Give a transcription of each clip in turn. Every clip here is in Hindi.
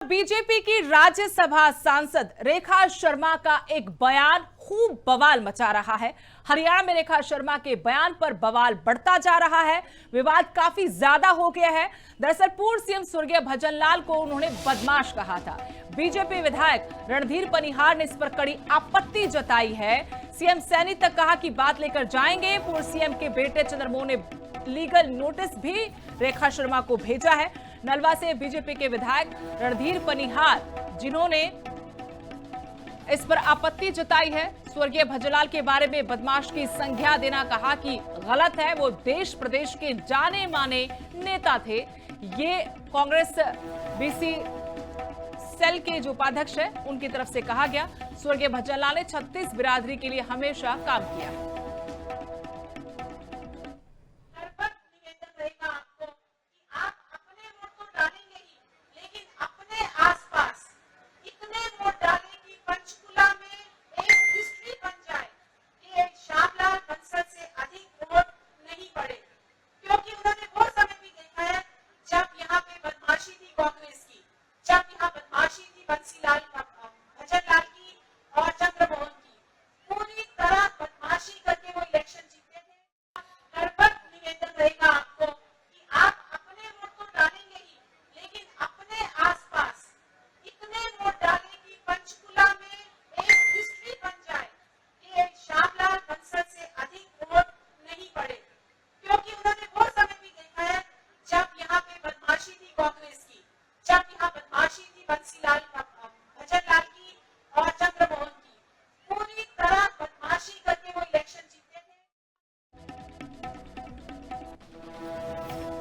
बीजेपी की राज्यसभा सांसद रेखा शर्मा का एक बयान खूब बवाल मचा रहा है। हरियाणा में रेखा शर्मा के बयान पर बवाल बढ़ता जा रहा है। विवाद काफी ज्यादा हो गया है। दरअसल पूर्व सीएम स्वर्गीय भजनलाल को उन्होंने बदमाश कहा था। बीजेपी विधायक रणधीर पनिहार ने इस पर कड़ी आपत्ति जताई है। सीएम सैनी तक कहा कि बात लेकर जाएंगे। पूर्व सीएम के बेटे चंद्रमोहन ने लीगल नोटिस भी रेखा शर्मा को भेजा है। नलवा से बीजेपी के विधायक रणधीर पनिहार जिन्होंने इस पर आपत्ति जताई है। स्वर्गीय भजनलाल के बारे में बदमाश की संज्ञा देना कहा कि गलत है। वो देश प्रदेश के जाने माने नेता थे। ये कांग्रेस बीसी सेल के जो उपाध्यक्ष है उनकी तरफ से कहा गया। स्वर्गीय भजनलाल ने 36 बिरादरी के लिए हमेशा काम किया है।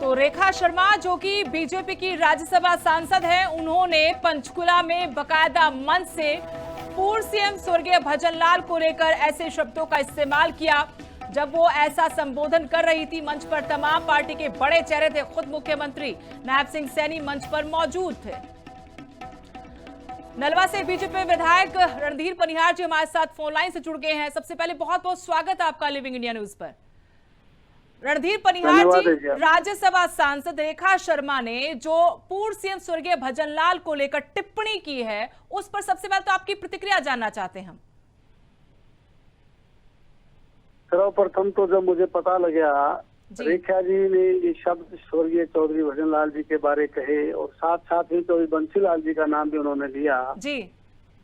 तो रेखा शर्मा जो कि बीजेपी की राज्यसभा सांसद हैं, उन्होंने पंचकुला में बकायदा मंच से पूर्व सीएम स्वर्गीय भजनलाल को लेकर ऐसे शब्दों का इस्तेमाल किया। जब वो ऐसा संबोधन कर रही थी, मंच पर तमाम पार्टी के बड़े चेहरे थे। खुद मुख्यमंत्री नायब सिंह सैनी मंच पर मौजूद थे। नलवा से बीजेपी विधायक रणधीर पनिहार जी हमारे साथ फोन लाइन से जुड़ गए हैं। सबसे पहले बहुत बहुत स्वागत है आपका लिविंग इंडिया न्यूज पर। रणधीर पनिहार जी, राज्यसभा सांसद रेखा शर्मा ने जो पूर्व सीएम स्वर्गीय भजनलाल को लेकर टिप्पणी की है, उस पर सबसे पहले तो आपकी प्रतिक्रिया जानना चाहते हैं हम। सर्वप्रथम तो जब मुझे पता लगा रेखा जी ने ये शब्द स्वर्गीय चौधरी भजनलाल जी के बारे कहे और साथ साथ ही चौधरी बंसीलाल जी का नाम भी उन्होंने लिया जी।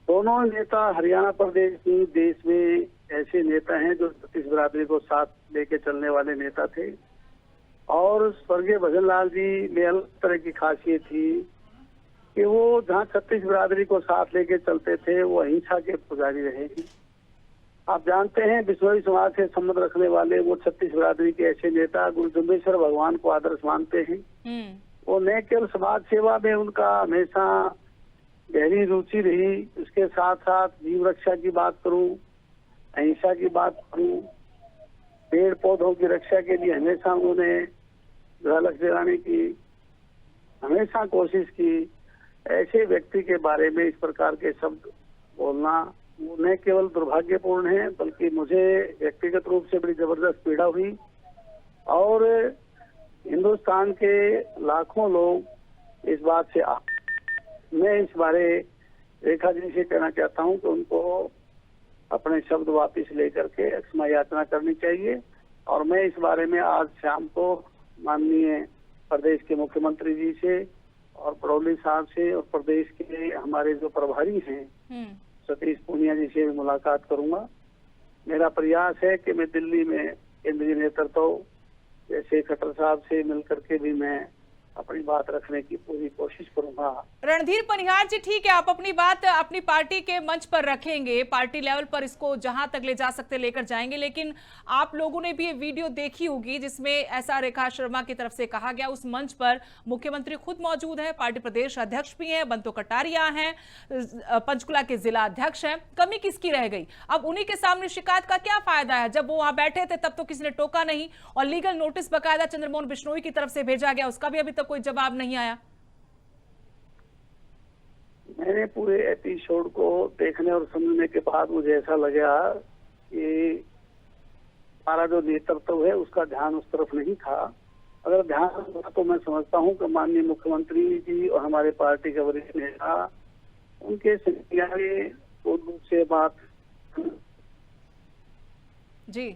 दोनों नेता हरियाणा प्रदेश की देश में ऐसे नेता हैं जो 36 बिरादरी को साथ लेके चलने वाले नेता थे। और स्वर्गीय भजनलाल जी में अलग तरह की खासियत थी कि वो जहाँ 36 बिरादरी को साथ लेके चलते थे, वो अहिंसा के पुजारी रहे। आप जानते हैं बिश्नोई समाज से संबंध रखने वाले वो 36 बिरादरी के ऐसे नेता गुरु जम्बेश्वर भगवान को आदर्श मानते हैं। वो न केवल समाज सेवा में उनका हमेशा गहरी रुचि रही, उसके साथ साथ जीव रक्षा की बात करूं, अहिंसा की बात करूं, पेड़ पौधों की रक्षा के लिए हमेशा उन्होंने झलक जगाने की हमेशा कोशिश की। ऐसे व्यक्ति के बारे में इस प्रकार के शब्द बोलना वो न केवल दुर्भाग्यपूर्ण है, बल्कि मुझे व्यक्तिगत रूप से बड़ी जबरदस्त पीड़ा हुई। और हिंदुस्तान के लाखों लोग इस बात से मैं इस बारे रेखा जी से कहना चाहता हूं कि उनको अपने शब्द वापस लेकर के क्षमा याचना करनी चाहिए। और मैं इस बारे में आज शाम को माननीय प्रदेश के मुख्यमंत्री जी से और बड़ौली साहब से और प्रदेश के हमारे जो प्रभारी हैं सतीश पूनिया जी से भी मुलाकात करूंगा। मेरा प्रयास है कि मैं दिल्ली में केंद्रीय नेतृत्व जैसे खट्टर साहब से मिलकर के भी मैं अपनी बात रखने की पूरी कोशिश करूंगा। रणधीर पनिहार जी, ठीक है, आप अपनी बात अपनी पार्टी के मंच पर रखेंगे, पार्टी लेवल पर इसको जहां तक ले जा सकते लेकर जाएंगे। लेकिन आप लोगों ने भी ये वीडियो देखी होगी जिसमें ऐसा रेखा शर्मा की तरफ से कहा गया। उस मंच पर मुख्यमंत्री खुद मौजूद है, पार्टी प्रदेश अध्यक्ष भी हैं, बंतो कटारिया हैं, पंचकुला के जिला अध्यक्ष हैं। कमी किसकी रह गई? अब उन्हीं के सामने शिकायत का क्या फायदा है? जब वो वहां बैठे थे तब तो किसी ने टोका नहीं, और लीगल नोटिस बकायदा चंद्रमोहन बिश्नोई की तरफ से भेजा गया, उसका भी अभी तक कोई जवाब नहीं आया। मैंने पूरे एपिसोड को देखने और समझने के बाद मुझे ऐसा लगा कि हमारा जो नेतृत्व है उसका ध्यान उस तरफ नहीं था। अगर ध्यान रखा तो मैं समझता हूं कि माननीय मुख्यमंत्री जी और हमारे पार्टी के वरिष्ठ नेता उनके सिंधियाए से बात जी।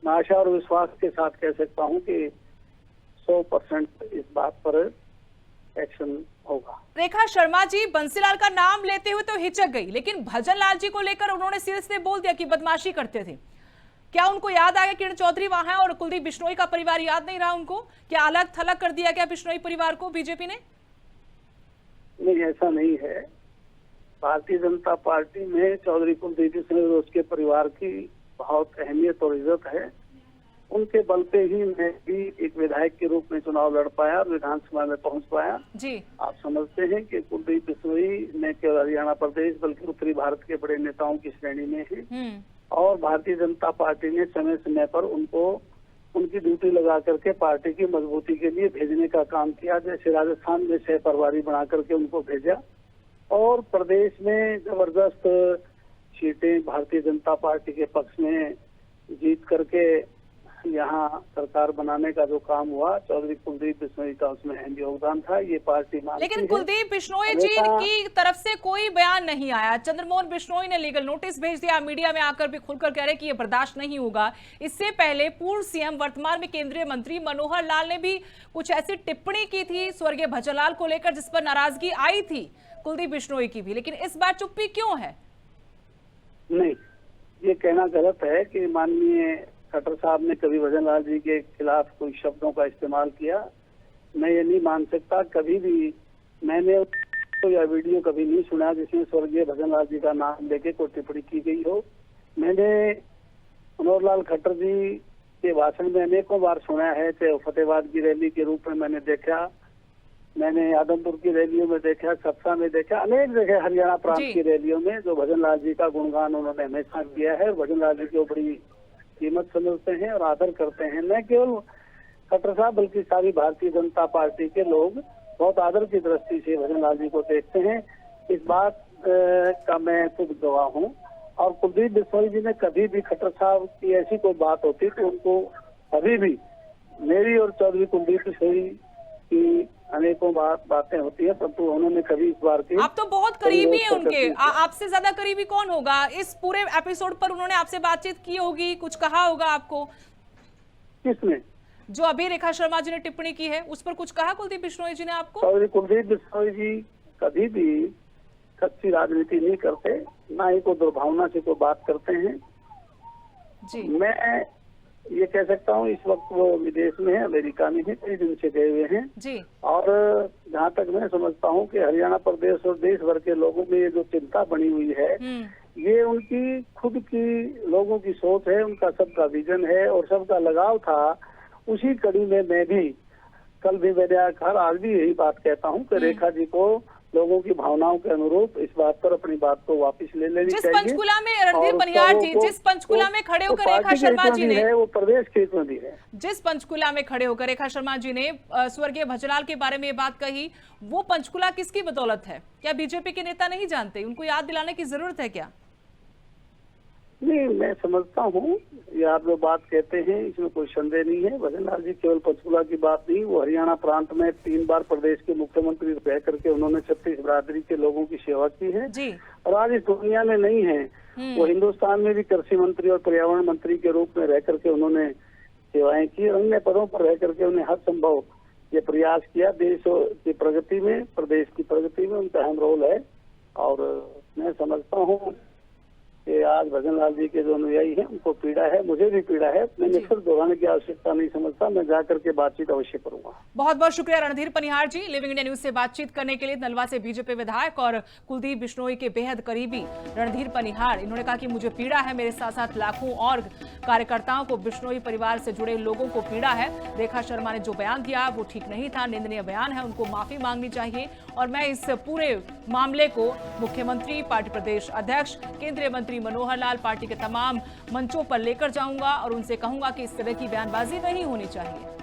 मैं आशा और विश्वास के साथ कह सकता हूं कि 100% इस बात पर एक्शन होगा। रेखा शर्मा जी बंसीलाल का नाम लेते हुए तो हिचक गई, लेकिन भजन लाल जी को लेकर उन्होंने सीधे सीधे बोल दिया कि बदमाशी करते थे। क्या उनको याद आ गया किरण चौधरी वहां है और कुलदीप बिश्नोई का परिवार याद नहीं रहा उनको? क्या अलग थलग कर दिया गया बिश्नोई परिवार को बीजेपी ने? नहीं, ऐसा नहीं है। भारतीय जनता पार्टी में चौधरी कुलदीप बिश्नोई और उसके परिवार की बहुत अहमियत और इज्जत है। उनके बल पे ही मैं भी एक विधायक के रूप में चुनाव लड़ पाया और विधानसभा में पहुंच पाया जी। आप समझते हैं कि कुलदीप बिश्नोई न केवल हरियाणा प्रदेश बल्कि उत्तरी भारत के बड़े नेताओं की श्रेणी में है और भारतीय जनता पार्टी ने समय समय पर उनको उनकी ड्यूटी लगा करके पार्टी की मजबूती के लिए भेजने का काम किया। जैसे राजस्थान में सह प्रभारी बना करके उनको भेजा और प्रदेश में जबरदस्त सीटें भारतीय जनता पार्टी के पक्ष में जीत करके यहाँ सरकार बनाने का जो काम हुआ, चौधरी कुलदीप बिश्नोई का उसमें अहम योगदान था। ये पार्टी मानती है। लेकिन कुलदीप बिश्नोई जी की तरफ से कोई बयान नहीं आया। चंद्रमोहन बिश्नोई ने लीगल नोटिस भेज दिया, मीडिया में आकर भी खुलकर कह रहे कि ये बर्दाश्त नहीं होगा। इससे पहले पूर्व सीएम वर्तमान में केंद्रीय मंत्री मनोहर लाल ने भी कुछ ऐसी टिप्पणी की थी स्वर्गीय भजनलाल को लेकर जिस पर नाराजगी आई थी कुलदीप बिश्नोई की भी, लेकिन इस बार चुप्पी क्यों है? नहीं, ये कहना गलत है कि माननीय खट्टर साहब ने कभी भजनलाल जी के खिलाफ कोई शब्दों का इस्तेमाल किया। मैं ये नहीं मान सकता। कभी भी मैंने तो यह वीडियो कभी नहीं सुना जिसमें स्वर्गीय भजनलाल जी का नाम लेके कोई टिप्पणी की गई हो। मैंने मनोहर लाल खट्टर जी के भाषण में अनेकों बार सुना है, चाहे फतेहाबाद की रैली के रूप में मैंने देखा, मैंने आदमपुर की रैलियों में देखा, सत्सा में देखा, अनेक जगह हरियाणा प्रांत की रैलियों में जो भजनलाल जी का गुणगान उन्होंने हमेशा किया है। भजनलाल जी को बड़ी कीमत समझते हैं और आदर करते हैं। न केवल खट्टर साहब बल्कि सारी भारतीय जनता पार्टी के लोग बहुत आदर की दृष्टि से भजनलाल जी को देखते हैं। इस बात का मैं खुद गवाह हूँ। और कुलदीप बिश्नोई जी ने कभी भी खट्टर साहब की ऐसी कोई बात होती तो उनको कभी भी मेरी और चौधरी कुलदीप बिश्नोई की अनेकों बातें होती है, परंतु उन्होंने कभी इस बार की। आप तो बहुत करीबी हैं उनके, आपसे ज्यादा करीबी कौन होगा? इस पूरे एपिसोड पर उन्होंने आपसे बातचीत की होगी, कुछ कहा होगा आपको? किसने? जो अभी रेखा शर्मा जी ने टिप्पणी की है उस पर कुछ कहा कुलदीप बिश्नोई जी ने आपको? चौधरी कुलदीप बिश्नोई जी कभी भी कच्ची राजनीति नहीं करते, ना ही कोई दुर्भावना से कोई बात करते हैं जी। मैं ये कह सकता हूँ इस वक्त वो विदेश में है, अमेरिका में है, कई दिन से गए हुए हैं जी। और जहाँ तक मैं समझता हूँ कि हरियाणा प्रदेश और देश भर के लोगों में ये जो चिंता बनी हुई है ये उनकी खुद की लोगों की सोच है, उनका सबका विजन है और सबका लगाव था। उसी कड़ी में मैं भी कल भी मैंने आज भी यही बात कहता हूँ कि रेखा जी को लोगों की भावनाओं के अनुरूप इस बात पर अपनी बात को वापस ले लेनी चाहिए। जिस पंचकुला में रणधीर बनियाड़ जी, जिस पंचकुला में खड़े होकर रेखा शर्मा जी ने, वो प्रदेश के हित में भी है, जिस पंचकुला में खड़े होकर रेखा शर्मा जी ने स्वर्गीय भजनलाल के बारे में ये बात कही, वो पंचकुला किसकी बदौलत है? क्या बीजेपी के नेता नहीं जानते? उनको याद दिलाने की जरूरत है क्या? नहीं, मैं समझता हूँ ये आप जो बात कहते हैं इसमें कोई संदेह नहीं है। भजनलाल जी केवल पंचकुला की बात नहीं, वो हरियाणा प्रांत में 3 बार प्रदेश के मुख्यमंत्री रह करके उन्होंने 36 बिरादरी के लोगों की सेवा की है जी। और आज इस दुनिया में नहीं है। वो हिंदुस्तान में भी कृषि मंत्री और पर्यावरण मंत्री के रूप में रह करके उन्होंने सेवाएं की, अन्य पदों पर रह करके उन्हें हर संभव ये प्रयास किया। देश की प्रगति में, प्रदेश की प्रगति में उनका अहम रोल है और मैं समझता हूँ कि आज भजनलाल जी के जो अनुयायी हैं उनको पीड़ा है, मुझे भी पीड़ा है। मैंने फिर दोहराने की आवश्यकता नहीं समझता, मैं जाकर के बातचीत अवश्य करूंगा। बहुत बहुत शुक्रिया रणधीर पनिहार जी, लिविंग इंडिया न्यूज से बातचीत करने के लिए। नलवा से बीजेपी विधायक और कुलदीप बिश्नोई के बेहद करीबी रणधीर पनिहार, इन्होंने कहा कि मुझे पीड़ा है, मेरे साथ साथ लाखों और कार्यकर्ताओं को, बिश्नोई परिवार से जुड़े लोगों को पीड़ा है। रेखा शर्मा ने जो बयान दिया वो ठीक नहीं था, निंदनीय बयान है, उनको माफी मांगनी चाहिए और मैं इस पूरे मामले को मुख्यमंत्री, पार्टी प्रदेश अध्यक्ष, केंद्रीय मंत्री मनोहर लाल, पार्टी के तमाम मंचों पर लेकर जाऊंगा और उनसे कहूंगा कि इस तरह की बयानबाजी नहीं होनी चाहिए।